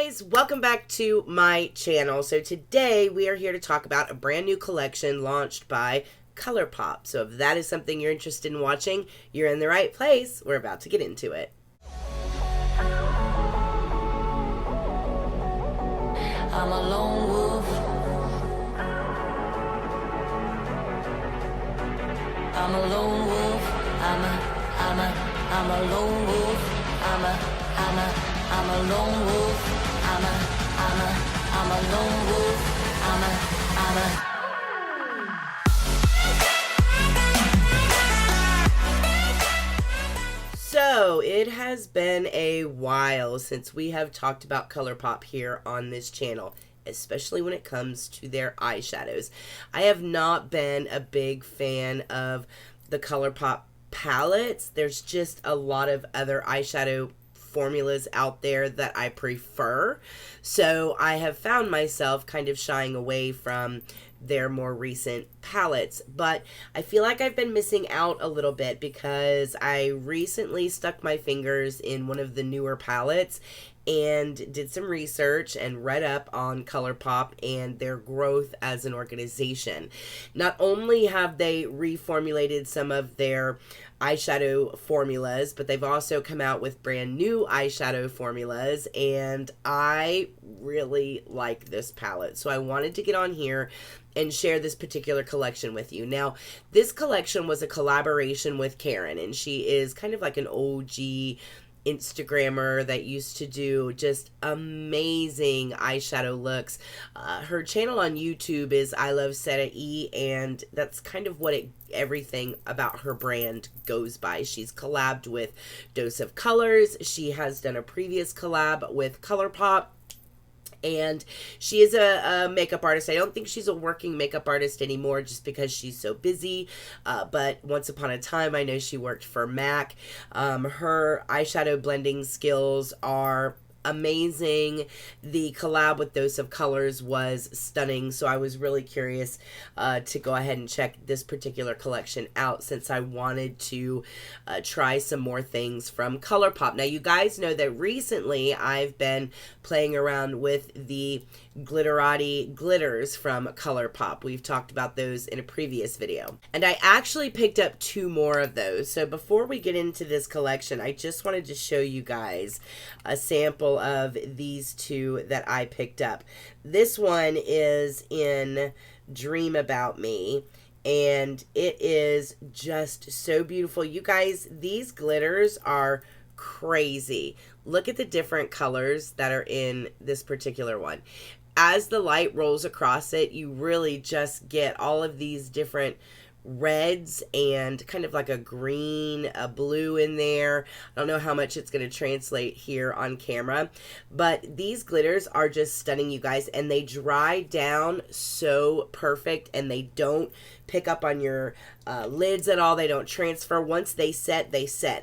Guys, welcome back to my channel. So today we are here to talk about a brand new collection launched by Colourpop. So if that is something you're interested in watching, you're in the right place. We're about to get into it. I'm a lone wolf. I'm a lone wolf. I'm a lone wolf. I'm a lone wolf. I'm a lone wolf. So it has been a while since we have talked about Colourpop here on this channel, especially when it comes to their eyeshadows. I have not been a big fan of the Colourpop palettes. There's just a lot of other eyeshadow formulas out there that I prefer. So I have found myself kind of shying away from their more recent palettes, but I feel like I've been missing out a little bit because I recently stuck my fingers in one of the newer palettes and did some research and read up on Colourpop and their growth as an organization. Not only have they reformulated some of their eyeshadow formulas, but they've also come out with brand new eyeshadow formulas, and I really like this palette. So I wanted to get on here and share this particular collection with you. Now, this collection was a collaboration with Karen, and she is kind of like an OG Instagrammer that used to do just amazing eyeshadow looks. Her channel on YouTube is Iluvsarahii, and that's kind of what everything about her brand goes by. She's collabed with Dose of Colors. She has done a previous collab with Colourpop. And she is a makeup artist. I don't think she's a working makeup artist anymore just because she's so busy. But once upon a time, I know she worked for MAC. Her eyeshadow blending skills are amazing. The collab with Dose of Colors was stunning, so I was really curious to go ahead and check this particular collection out since I wanted to try some more things from Colourpop. Now, you guys know that recently I've been playing around with the Glitterati glitters from Colourpop. We've talked about those in a previous video. And I actually picked up 2 more of those. So before we get into this collection, I just wanted to show you guys a sample of these 2 that I picked up. This one is in Dream About Me, and it is just so beautiful. You guys, these glitters are crazy. Look at the different colors that are in this particular one. As the light rolls across it, you really just get all of these different reds and kind of like a green, a blue in there. I don't know how much it's going to translate here on camera, but these glitters are just stunning, you guys, and they dry down so perfect, and they don't pick up on your lids at all. They don't transfer. Once they set,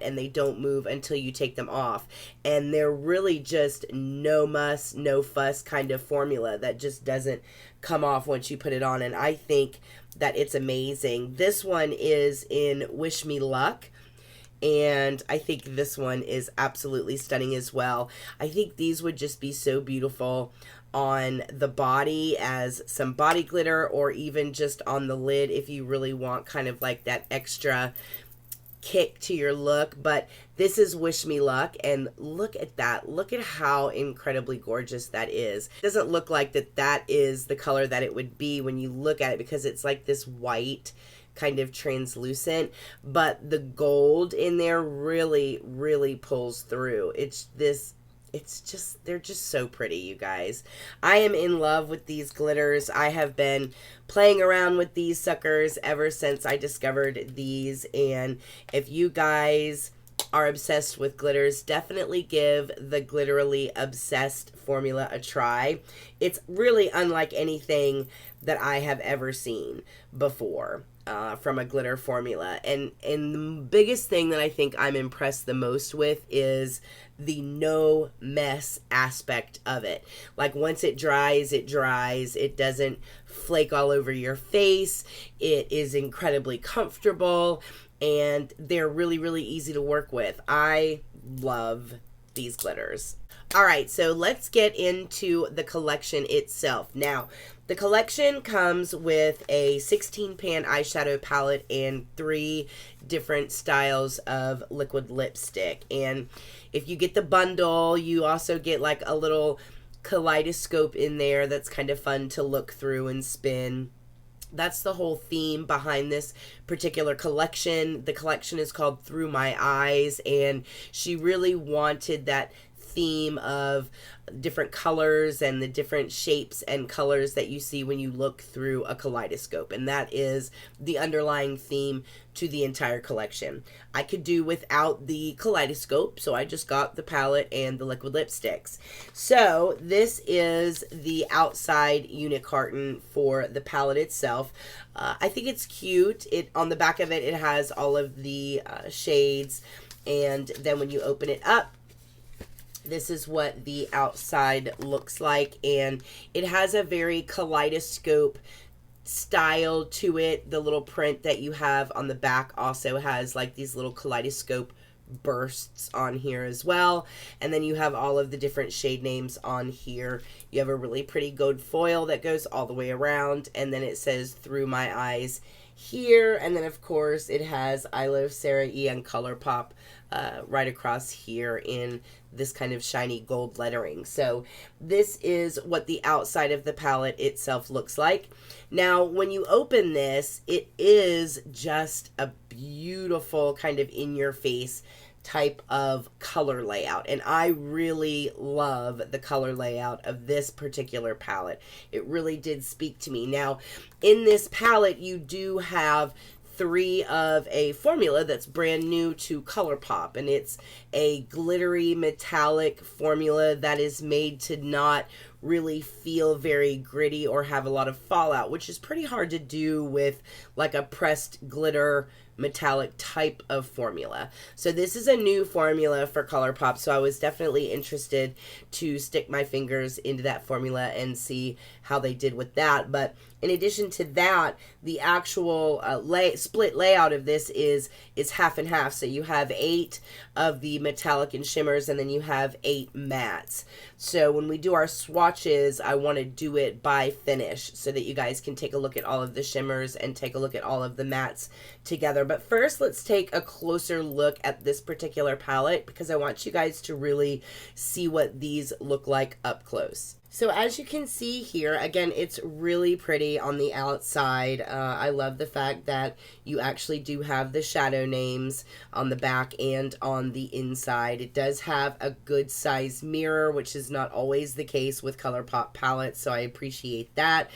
and they don't move until you take them off. And they're really just no muss, no fuss kind of formula that just doesn't come off once you put it on. And I think that it's amazing. This one is in Wish Me Luck, and I think this one is absolutely stunning as well. I think these would just be so beautiful on the body as some body glitter, or even just on the lid if you really want kind of like that extra kick to your look. But this is Wish Me Luck, and look at that. Look at how incredibly gorgeous that is. It doesn't look like that is the color that it would be when you look at it, because it's like this white kind of translucent, but the gold in there really, really pulls through. They're just so pretty, you guys. I am in love with these glitters. I have been playing around with these suckers ever since I discovered these, and if you guys are obsessed with glitters, definitely give the Glitterally Obsessed formula a try. It's really unlike anything that I have ever seen before from a glitter formula. And the biggest thing that I think I'm impressed the most with is the no mess aspect of it. Like, once it dries, it dries. It doesn't flake all over your face. It is incredibly comfortable, and they're really, really easy to work with. I love these glitters. All right, so let's get into the collection itself. Now, the collection comes with a 16-pan eyeshadow palette and 3 different styles of liquid lipstick. And if you get the bundle, you also get like a little kaleidoscope in there that's kind of fun to look through and spin. That's the whole theme behind this particular collection. The collection is called Through My Eyes, and she really wanted that theme of different colors and the different shapes and colors that you see when you look through a kaleidoscope, and that is the underlying theme to the entire collection. I could do without the kaleidoscope, so I just got the palette and the liquid lipsticks. So this is the outside unit carton for the palette itself. I think it's cute. On the back of it, it has all of the shades, and then when you open it up, this is what the outside looks like, and it has a very kaleidoscope style to it. The little print that you have on the back also has like these little kaleidoscope bursts on here as well, and then you have all of the different shade names on here. You have a really pretty gold foil that goes all the way around, and then it says Through My Eyes here, and then of course it has Iluvsarahii and Colourpop right across here in this kind of shiny gold lettering. So this is what the outside of the palette itself looks like. Now when you open this, it is just a beautiful kind of in your face type of color layout, and I really love the color layout of this particular palette. It really did speak to me. Now in this palette you do have 3 of a formula that's brand new to Colourpop, and it's a glittery metallic formula that is made to not really feel very gritty or have a lot of fallout, which is pretty hard to do with like a pressed glitter metallic type of formula. So this is a new formula for Colourpop, so I was definitely interested to stick my fingers into that formula and see how they did with that. But in addition to that, the actual split layout of this is half and half. So you have 8 of the metallic and shimmers, and then you have 8 mattes. So when we do our swatches, I want to do it by finish so that you guys can take a look at all of the shimmers and take a look at all of the mattes together. But first, let's take a closer look at this particular palette because I want you guys to really see what these look like up close. So as you can see here, again, it's really pretty on the outside. I love the fact that you actually do have the shadow names on the back and on the inside. It does have a good size mirror, which is not always the case with Colourpop palettes, so I appreciate that.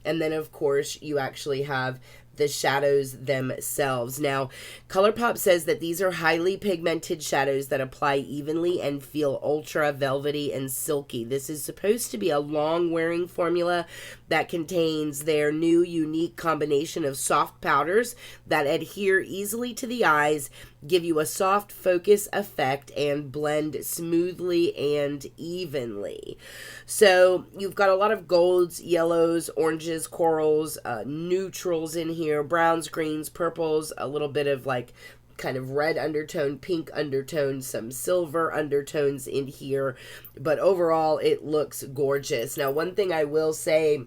And then, of course, you actually have the shadows themselves. Now, Colourpop says that these are highly pigmented shadows that apply evenly and feel ultra velvety and silky. This is supposed to be a long-wearing formula that contains their new unique combination of soft powders that adhere easily to the eyes, give you a soft focus effect, and blend smoothly and evenly. So you've got a lot of golds, yellows, oranges, corals, neutrals in here, browns, greens, purples, a little bit of like kind of red undertone, pink undertone, some silver undertones in here, but overall it looks gorgeous. Now, one thing I will say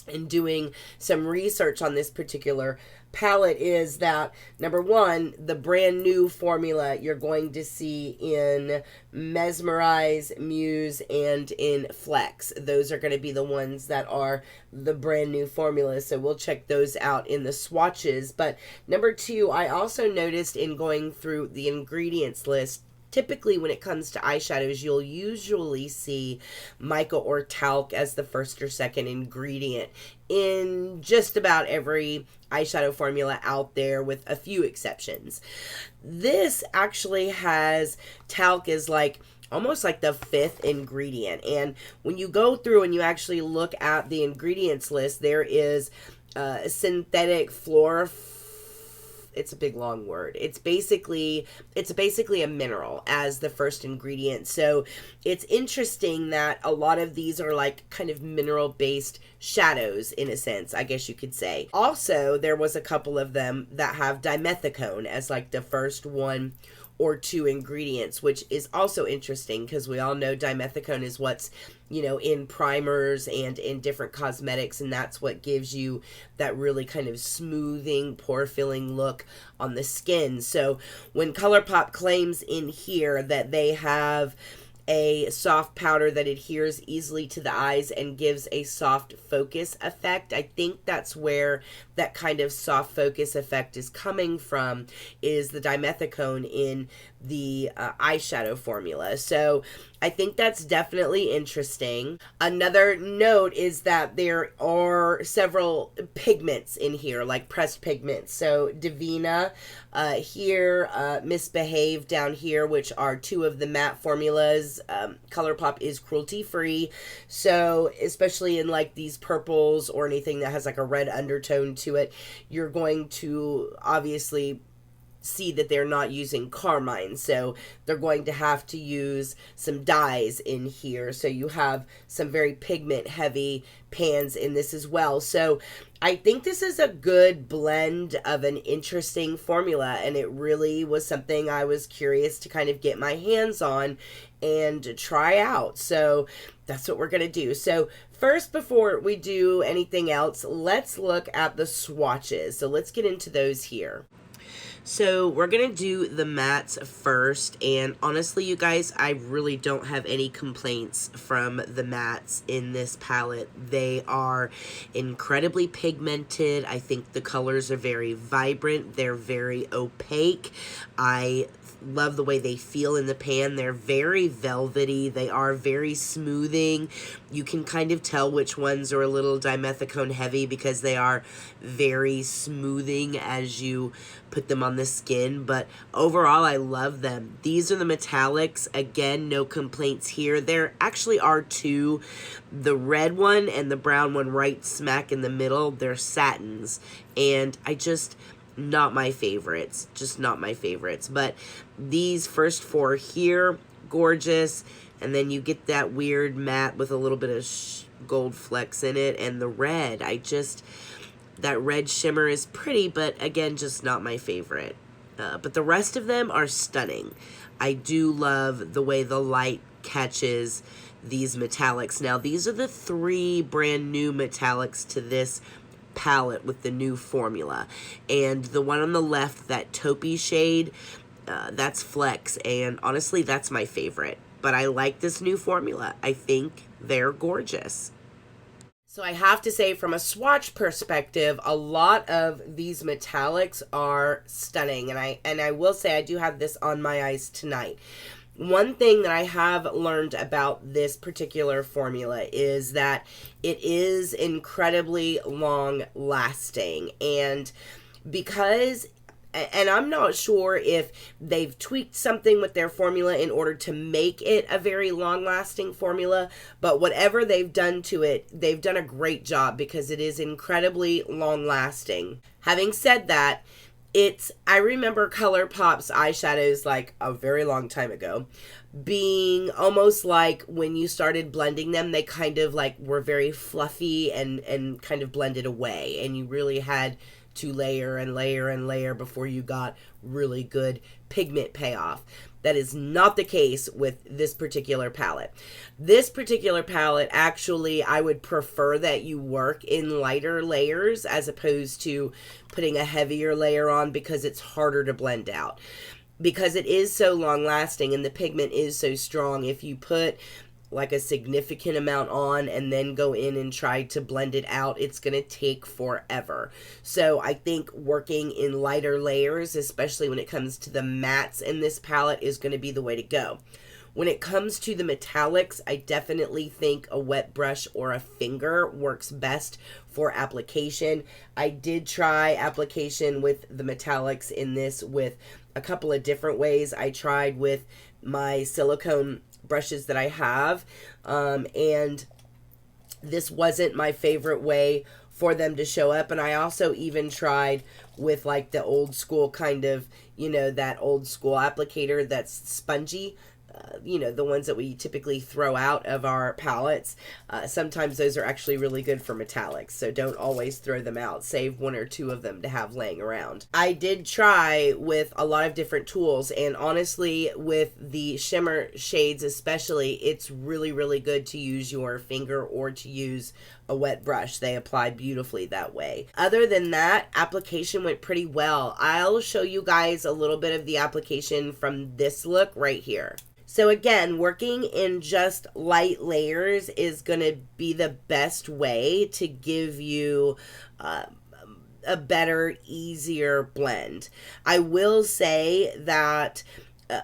in doing some research on this particular palette is that, number one, the brand new formula you're going to see in Mesmerize, Muse, and in Flex. Those are going to be the ones that are the brand new formulas, so we'll check those out in the swatches. But number two, I also noticed in going through the ingredients list, typically when it comes to eyeshadows, you'll usually see mica or talc as the first or second ingredient in just about every eyeshadow formula out there, with a few exceptions. This actually has talc as like almost like the 5th ingredient, and when you go through and you actually look at the ingredients list, there is synthetic it's a big long word. It's basically a mineral as the first ingredient. So it's interesting that a lot of these are like kind of mineral based shadows in a sense, I guess you could say. Also, there was a couple of them that have dimethicone as like the first one or 2 ingredients, which is also interesting because we all know dimethicone is what's, in primers and in different cosmetics, and that's what gives you that really kind of smoothing, pore-filling look on the skin. So when Colourpop claims in here that they have a soft powder that adheres easily to the eyes and gives a soft focus effect, I think that's where that kind of soft focus effect is coming from, is the dimethicone in the eyeshadow formula. So I think that's definitely interesting. Another note is that there are several pigments in here, like pressed pigments. So Divina here, Misbehave down here, which are 2 of the matte formulas. Colourpop is cruelty free, so especially in like these purples or anything that has like a red undertone to it, you're going to obviously see that they're not using carmine, so they're going to have to use some dyes in here. So you have some very pigment heavy pans in this as well. So I think this is a good blend of an interesting formula, and it really was something I was curious to kind of get my hands on and try out. So that's what we're going to do. So first, before we do anything else, let's look at the swatches. So let's get into those here. So we're going to do the mattes first, and honestly, you guys, I really don't have any complaints from the mattes in this palette. They are incredibly pigmented. I think the colors are very vibrant. They're very opaque. I love the way they feel in the pan. They're very velvety. They are very smoothing. You can kind of tell which ones are a little dimethicone heavy because they are very smoothing as you put them on the skin. But overall, I love them. These are the metallics. Again, no complaints here. There actually are 2. The red one and the brown one right smack in the middle. They're satins. And not my favorites. Just not my favorites. But these first 4 here, gorgeous. And then you get that weird matte with a little bit of gold flecks in it. And the red, that red shimmer is pretty, but again, just not my favorite. But the rest of them are stunning. I do love the way the light catches these metallics. Now, these are the 3 brand new metallics to this palette with the new formula. And the one on the left, that taupey shade, that's Flex. And honestly, that's my favorite. But I like this new formula. I think they're gorgeous. So I have to say, from a swatch perspective, a lot of these metallics are stunning. And I will say I do have this on my eyes tonight. One thing that I have learned about this particular formula is that it is incredibly long lasting. And because, and I'm not sure if they've tweaked something with their formula in order to make it a very long-lasting formula, but whatever they've done to it, they've done a great job because it is incredibly long-lasting. Having said that, I remember Colourpop's eyeshadows like a very long time ago being almost like when you started blending them, they kind of like were very fluffy and kind of blended away, and you really had to layer and layer and layer before you got really good pigment payoff. That is not the case with this particular palette. This particular palette, actually, I would prefer that you work in lighter layers as opposed to putting a heavier layer on, because it's harder to blend out. Because it is so long lasting and the pigment is so strong, if you put like a significant amount on and then go in and try to blend it out, it's going to take forever. So I think working in lighter layers, especially when it comes to the mattes in this palette, is going to be the way to go. When it comes to the metallics, I definitely think a wet brush or a finger works best for application. I did try application with the metallics in this with a couple of different ways. I tried with my silicone brushes that I have, and this wasn't my favorite way for them to show up. And I also even tried with like the old school kind of, that old school applicator that's spongy. you know, the ones that we typically throw out of our palettes. Sometimes those are actually really good for metallics, so don't always throw them out. Save one or two of them to have laying around. I did try with a lot of different tools, and honestly, with the shimmer shades especially, it's really, really good to use your finger or to use a wet brush. They apply beautifully that way. Other than that, application went pretty well. I'll show you guys a little bit of the application from this look right here. So again, working in just light layers is going to be the best way to give you a better, easier blend. I will say that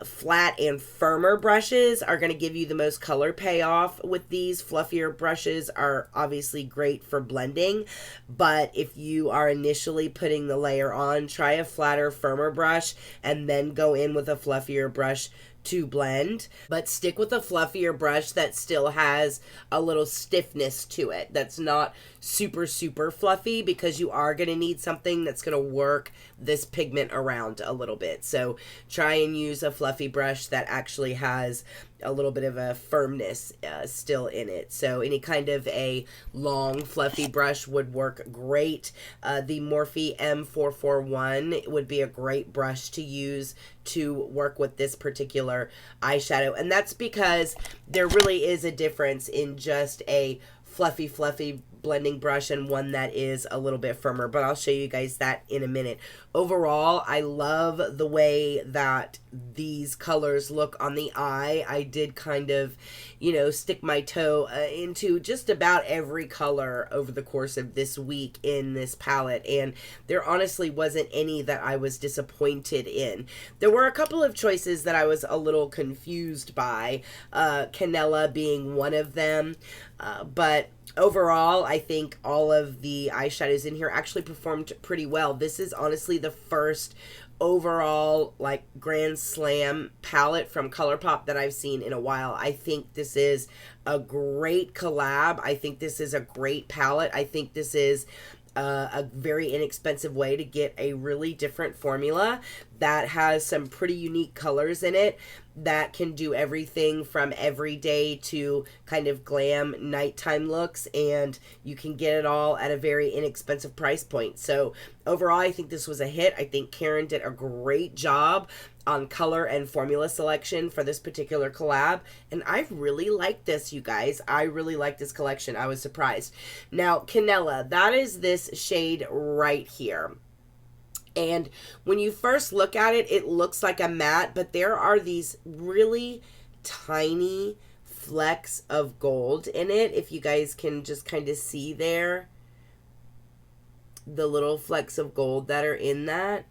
flat and firmer brushes are going to give you the most color payoff with these. Fluffier brushes are obviously great for blending, but if you are initially putting the layer on, try a flatter, firmer brush and then go in with a fluffier brush to blend, but stick with a fluffier brush that still has a little stiffness to it. That's not super, super fluffy, because you are going to need something that's going to work this pigment around a little bit. So try and use a fluffy brush that actually has a little bit of a firmness still in it. So any kind of a long fluffy brush would work great. The Morphe M441 would be a great brush to use to work with this particular eyeshadow, and that's because there really is a difference in just a fluffy blending brush and one that is a little bit firmer, but I'll show you guys that in a minute. Overall, I love the way that these colors look on the eye. I did kind of, you know, stick my toe into just about every color over the course of this week in this palette, and there honestly wasn't any that I was disappointed in. There were a couple of choices that I was a little confused by, Canela being one of them, but overall, I think all of the eyeshadows in here actually performed pretty well. This is honestly the first overall, like, Grand Slam palette from Colourpop that I've seen in a while. I think this is a great collab. I think this is a great palette. I think this is a very inexpensive way to get a really different formula that has some pretty unique colors in it that can do everything from everyday to kind of glam nighttime looks, and you can get it all at a very inexpensive price point. So overall, I think this was a hit. I think Karen did a great job on color and formula selection for this particular collab, and I really like this, you guys. I really like this collection. I was surprised. Now, Canela, that is this shade right here. And when you first look at it, it looks like a matte, but there are these really tiny flecks of gold in it. If you guys can just kind of see there, the little flecks of gold that are in that.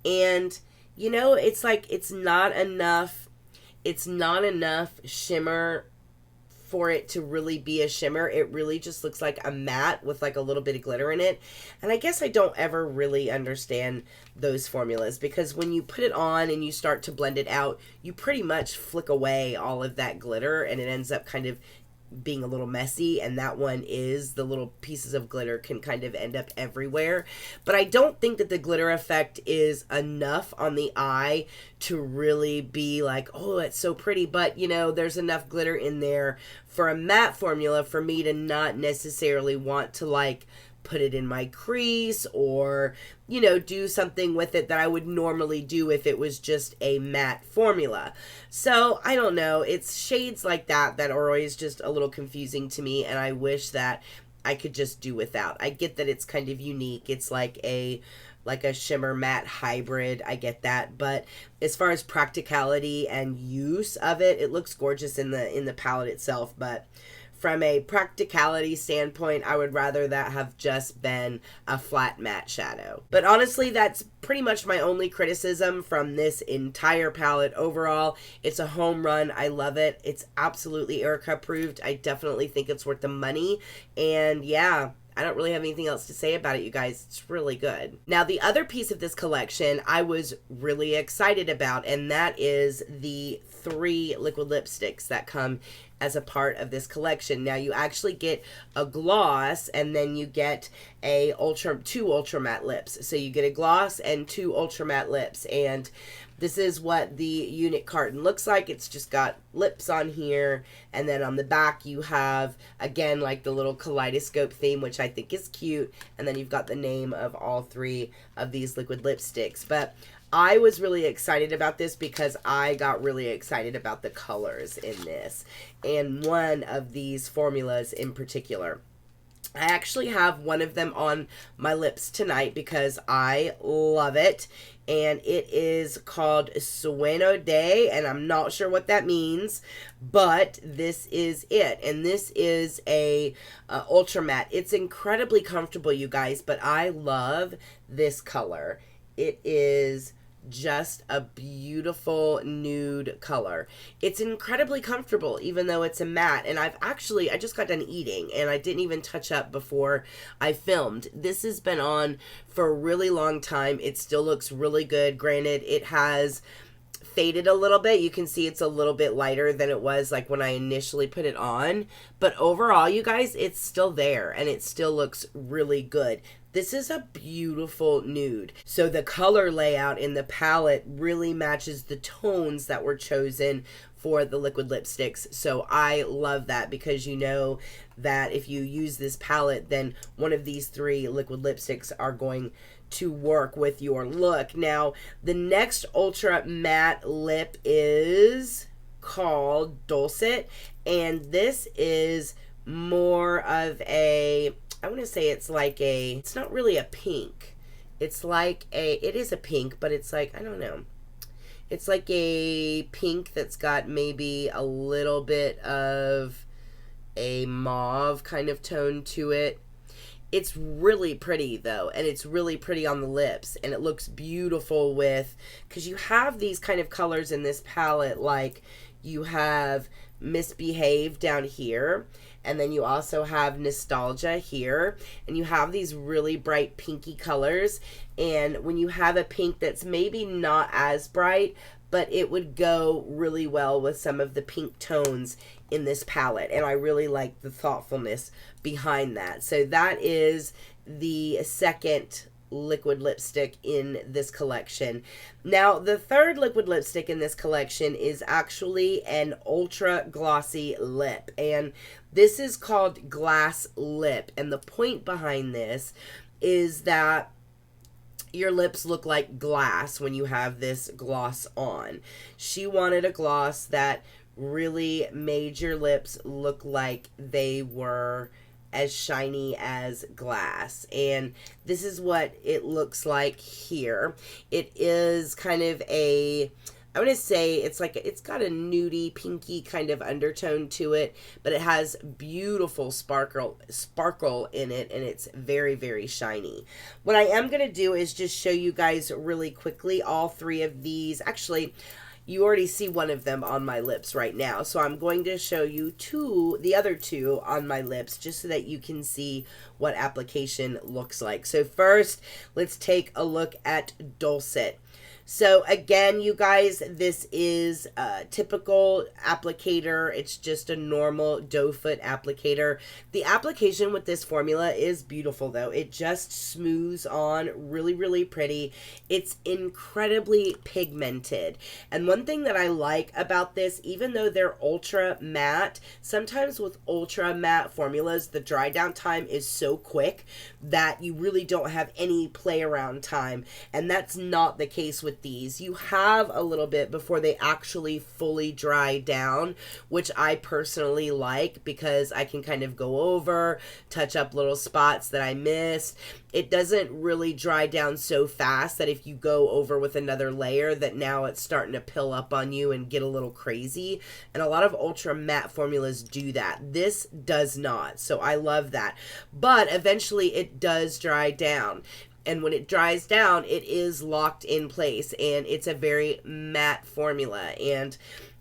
And, you know, it's like, it's not enough shimmer for it to really be a shimmer. It really just looks like a matte with like a little bit of glitter in it. And I guess I don't ever really understand those formulas, because when you put it on and you start to blend it out, you pretty much flick away all of that glitter and it ends up kind of being a little messy, and that one is, the little pieces of glitter can kind of end up everywhere. But I don't think that the glitter effect is enough on the eye to really be like, oh, it's so pretty. But, you know, there's enough glitter in there for a matte formula for me to not necessarily want to, like, put it in my crease or, you know, do something with it that I would normally do if it was just a matte formula. So I don't know, it's shades like that that are always just a little confusing to me, and I wish that I could just do without. I get that it's kind of unique. It's like a shimmer matte hybrid. I get that, but as far as practicality and use of it, it looks gorgeous in the palette itself, but from a practicality standpoint, I would rather that have just been a flat matte shadow. But honestly, that's pretty much my only criticism from this entire palette. Overall, it's a home run. I love it. It's absolutely Erica approved. I definitely think it's worth the money. And yeah, I don't really have anything else to say about it, you guys. It's really good. Now, the other piece of this collection I was really excited about, and that is the 3 liquid lipsticks that come as a part of this collection. Now, you actually get a gloss, and then you get two ultra matte lips. So you get a gloss and 2 ultra matte lips. And this is what the unit carton looks like. It's just got lips on here, and then on the back you have, again, like the little kaleidoscope theme, which I think is cute, and then you've got the name of all three of these liquid lipsticks. But I was really excited about this because I got really excited about the colors in this, and one of these formulas in particular. I actually have one of them on my lips tonight because I love it, and it is called Sueno Day, and I'm not sure what that means, but this is it, and this is a ultra matte. It's incredibly comfortable, you guys, but I love this color. It is just a beautiful nude color. It's incredibly comfortable, even though it's a matte. And I just got done eating, and I didn't even touch up before I filmed. This has been on for a really long time. It still looks really good. Granted, it has faded a little bit. You can see it's a little bit lighter than it was like when I initially put it on. But overall, you guys, it's still there, and it still looks really good. This is a beautiful nude. So the color layout in the palette really matches the tones that were chosen for the liquid lipsticks. So I love that, because you know that if you use this palette, then one of these three liquid lipsticks are going to work with your look. Now, the next ultra matte lip is called Dulcet, and this is more of a, I want to say it's like a, it's not really a pink. It's like a, it is a pink, but it's like, I don't know. It's like a pink that's got maybe a little bit of a mauve kind of tone to it. It's really pretty though, and it's really pretty on the lips, and it looks beautiful with, because you have these kind of colors in this palette, like you have Misbehave down here, and then you also have Nostalgia here, and you have these really bright pinky colors. And when you have a pink that's maybe not as bright, but it would go really well with some of the pink tones in this palette, and I really like the thoughtfulness behind that. So that is the second liquid lipstick in this collection. Now, the third liquid lipstick in this collection is actually an ultra glossy lip, and this is called Glass Lip. And the point behind this is that your lips look like glass when you have this gloss on. She wanted a gloss that really made your lips look like they were as shiny as glass, and this is what it looks like here. It is kind of a, I want to say it's like, it's got a nudie pinky kind of undertone to it, but it has beautiful sparkle in it, and it's very, very shiny. What I am going to do is just show you guys really quickly all three of these. Actually, you already see one of them on my lips right now, so I'm going to show you the other two on my lips, just so that you can see what application looks like. So first, let's take a look at Dulcet. So again, you guys, this is a typical applicator. It's just a normal doe foot applicator. The application with this formula is beautiful though. It just smooths on really, really pretty. It's incredibly pigmented. And one thing that I like about this, even though they're ultra matte, sometimes with ultra matte formulas, the dry down time is so quick that you really don't have any play around time. And that's not the case with these. You have a little bit before they actually fully dry down, which I personally like, because I can kind of go over, touch up little spots that I missed. It doesn't really dry down so fast that if you go over with another layer, that now it's starting to pill up on you and get a little crazy. And a lot of ultra matte formulas do that. This does not, so I love that. But eventually it does dry down. And when it dries down, it is locked in place, and it's a very matte formula. And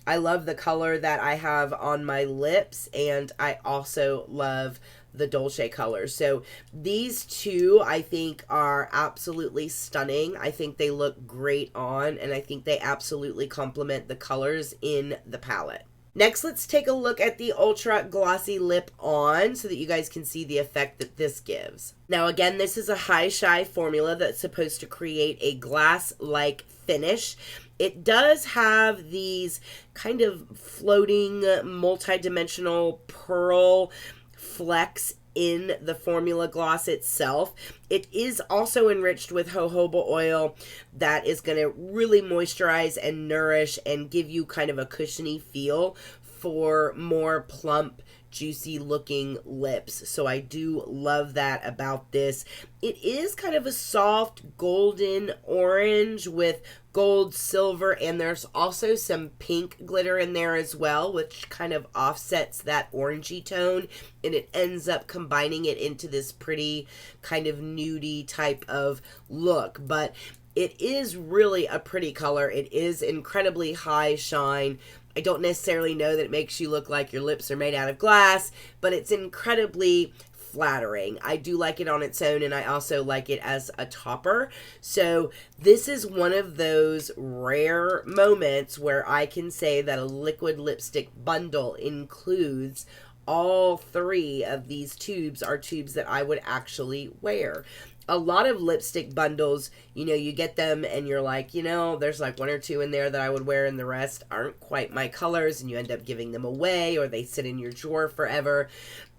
I love the color that I have on my lips, and I also love the Dolce color. So these two, I think, are absolutely stunning. I think they look great on, and I think they absolutely complement the colors in the palette. Next, let's take a look at the Ultra Glossy Lip On so that you guys can see the effect that this gives. Now, again, this is a high shy formula that's supposed to create a glass-like finish. It does have these kind of floating multi-dimensional pearl flecks in the formula gloss itself. It is also enriched with jojoba oil that is going to really moisturize and nourish and give you kind of a cushiony feel for more plump, juicy looking lips. So I do love that about this. It is kind of a soft golden orange with gold, silver, and there's also some pink glitter in there as well, which kind of offsets that orangey tone, and it ends up combining it into this pretty kind of nudie type of look. But it is really a pretty color. It is incredibly high shine. I don't necessarily know that it makes you look like your lips are made out of glass, but it's incredibly flattering. I do like it on its own, and I also like it as a topper. So this is one of those rare moments where I can say that a liquid lipstick bundle includes all three of these tubes are tubes that I would actually wear. A lot of lipstick bundles, you know, you get them and you're like, you know, there's like one or two in there that I would wear and the rest aren't quite my colors, and you end up giving them away or they sit in your drawer forever.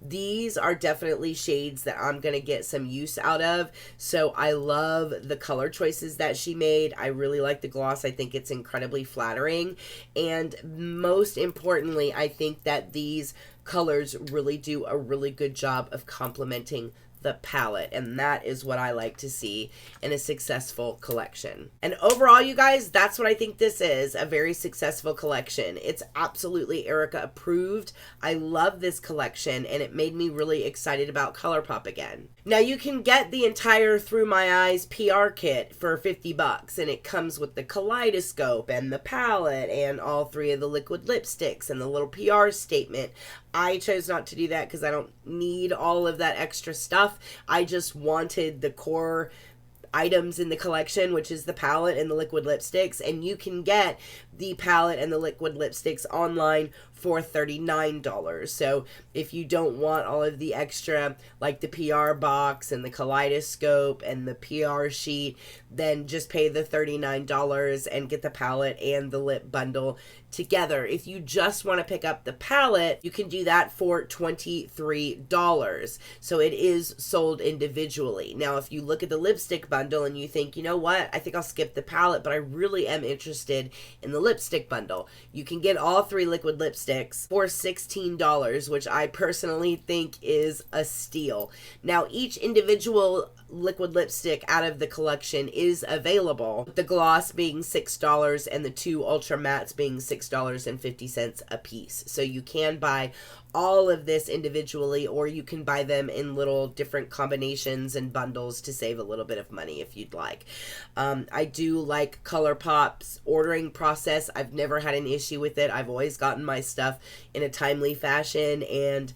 These are definitely shades that I'm going to get some use out of. So I love the color choices that she made. I really like the gloss. I think it's incredibly flattering. And most importantly, I think that these colors really do a really good job of complementing the palette, and that is what I like to see in a successful collection. And overall, you guys, that's what I think this is, a very successful collection. It's absolutely Erica approved. I love this collection, and it made me really excited about Colourpop again. Now you can get the entire Through My Eyes PR kit for $50, and it comes with the kaleidoscope and the palette and all three of the liquid lipsticks and the little PR statement. I chose not to do that because I don't need all of that extra stuff. I just wanted the core items in the collection, which is the palette and the liquid lipsticks, and you can get the palette and the liquid lipsticks online for $39. So if you don't want all of the extra, like the PR box and the kaleidoscope and the PR sheet, then just pay the $39 and get the palette and the lip bundle together. If you just want to pick up the palette, you can do that for $23. So it is sold individually. Now, if you look at the lipstick bundle and you think, you know what, I think I'll skip the palette, but I really am interested in the lipstick bundle, you can get all three liquid lipsticks for $16, which I personally think is a steal. Now, each individual liquid lipstick out of the collection is available, the gloss being $6 and the two ultra mattes being $6.50 a piece. So you can buy all of this individually, or you can buy them in little different combinations and bundles to save a little bit of money if you'd like. I do like Colourpop's ordering process. I've never had an issue with it. I've always gotten my stuff in a timely fashion, and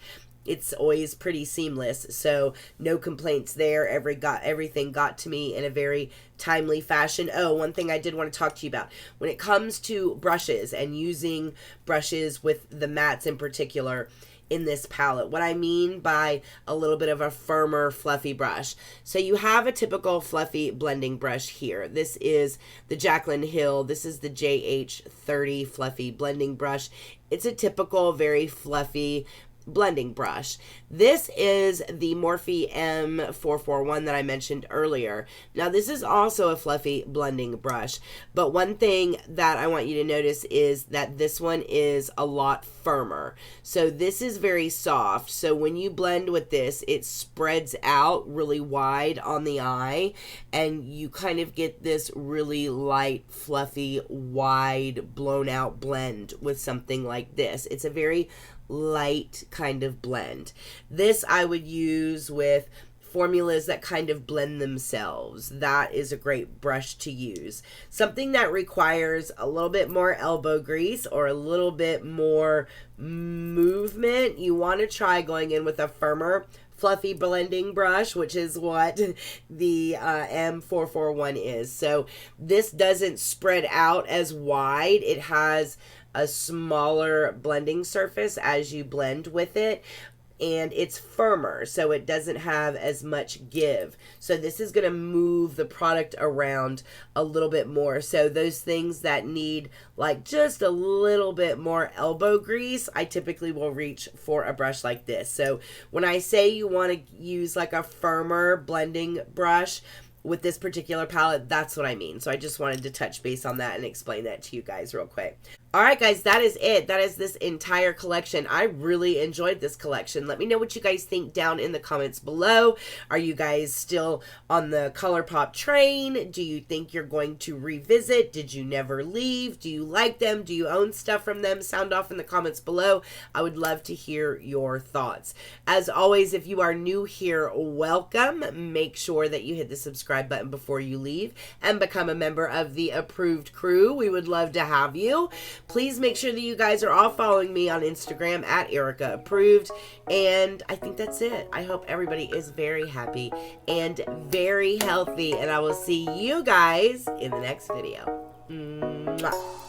it's always pretty seamless, so no complaints there. Everything got to me in a very timely fashion. Oh, one thing I did want to talk to you about. When it comes to brushes and using brushes with the mattes in particular in this palette, what I mean by a little bit of a firmer, fluffy brush. So you have a typical fluffy blending brush here. This is the Jaclyn Hill. This is the JH30 fluffy blending brush. It's a typical, very fluffy blending brush. This is the Morphe M441 that I mentioned earlier. Now, this is also a fluffy blending brush, but one thing that I want you to notice is that this one is a lot firmer. So this is very soft. So when you blend with this, it spreads out really wide on the eye, and you kind of get this really light, fluffy, wide, blown out blend with something like this. It's a very light kind of blend. This I would use with formulas that kind of blend themselves. That is a great brush to use. Something that requires a little bit more elbow grease or a little bit more movement, you want to try going in with a firmer, fluffy blending brush, which is what the M441 is. So this doesn't spread out as wide. It has a smaller blending surface as you blend with it. and it's firmer, so it doesn't have as much give. So this is going to move the product around a little bit more. So those things that need like just a little bit more elbow grease, I typically will reach for a brush like this. So when I say you want to use like a firmer blending brush with this particular palette, that's what I mean. So I just wanted to touch base on that and explain that to you guys real quick. All right, guys, that is it. That is this entire collection. I really enjoyed this collection. Let me know what you guys think down in the comments below. Are you guys still on the Colourpop train? Do you think you're going to revisit? Did you never leave? Do you like them? Do you own stuff from them? Sound off in the comments below. I would love to hear your thoughts. As always, if you are new here, welcome. Make sure that you hit the subscribe button before you leave and become a member of the approved crew. We would love to have you. Please make sure that you guys are all following me on Instagram at Erica Approved. And I think that's it. I hope everybody is very happy and very healthy. And I will see you guys in the next video. Mwah.